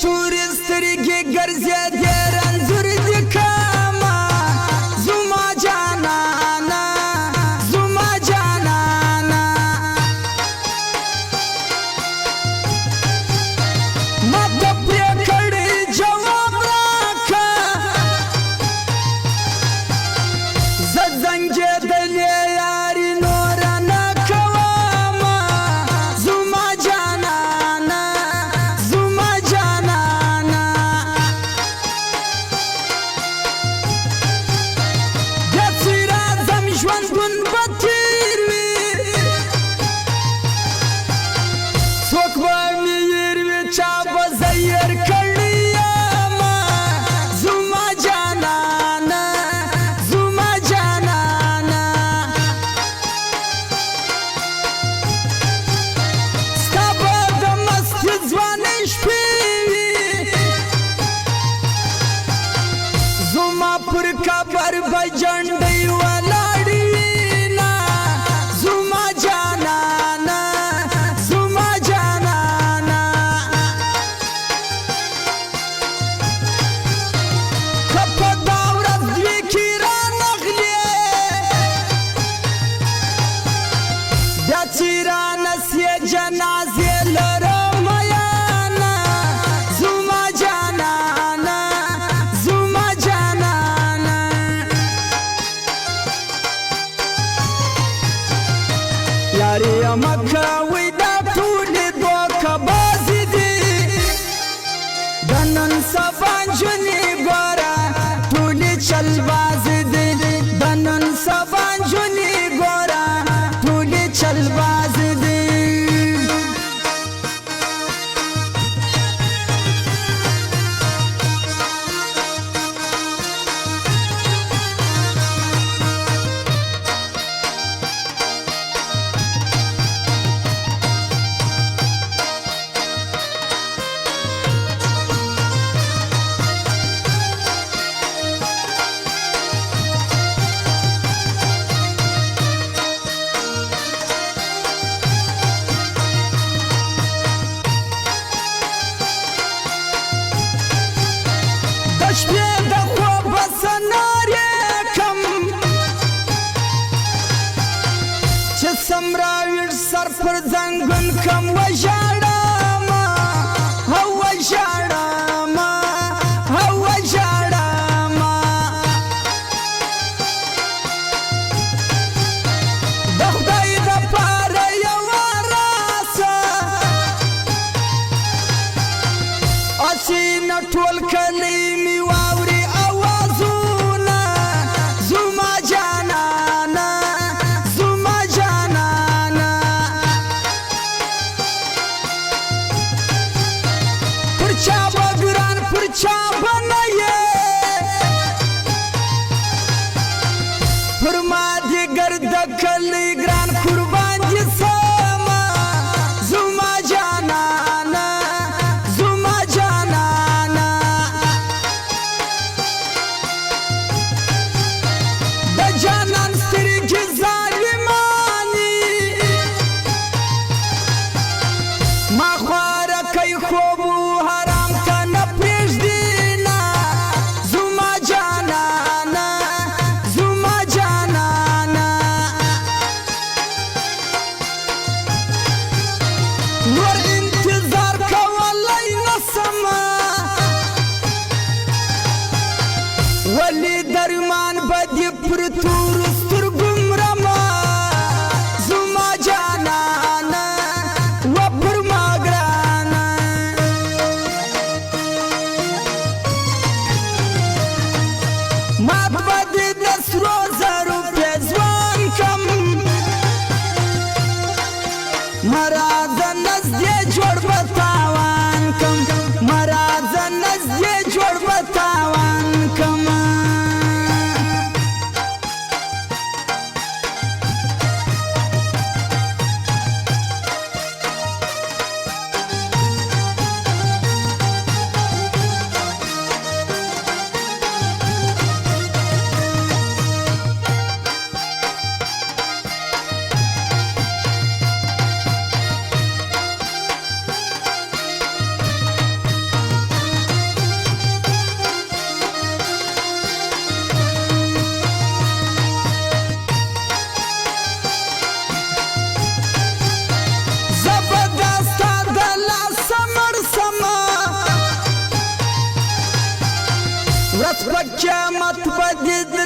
تورې سترګې ګرځېدې رنځور دې کړمه زما جانانه زما جانانه ما ته پرې کړې جواب راکړه زه زنګېدلې یاري نوره نه کومه زما جانانه زما جانانه بیا چې راځم ژوندون به تېر وي څوک به مې هېر وي چا به زه هېر کړی یمه زما جانانه زما جانانه ستا به د مستې ځوانۍ شپې وي زما پر قبر به جنډۍ ولاړې وینه زما جانانه زما جانانه که په دا ورځ دوی کې رانغلې بیا چې رانسې جنازې لرم یانه زما جانانه زما جانانه یاري مه کوئ دا ټولې دوکهبازې دي د نن سبا نجونې ګوره ټولې چلبازې دي د نن سبا نجونې ګوره ټولې چلبازې دي د شپې د خوبه سنارې کم چې سم راویښ سر پر زنګون کم وژاړمه او وژاړمه او وژاړمه د خدای دپاره یوه راسه اسی نه ټول کلی مې واوري اوازونه زما جانانه زما جانانه پر چا به ګران پر چا به نه یې پر ما دې ګرده کلی ګران قربان دې سمه زما جانانه زما جانانه قیامت بدید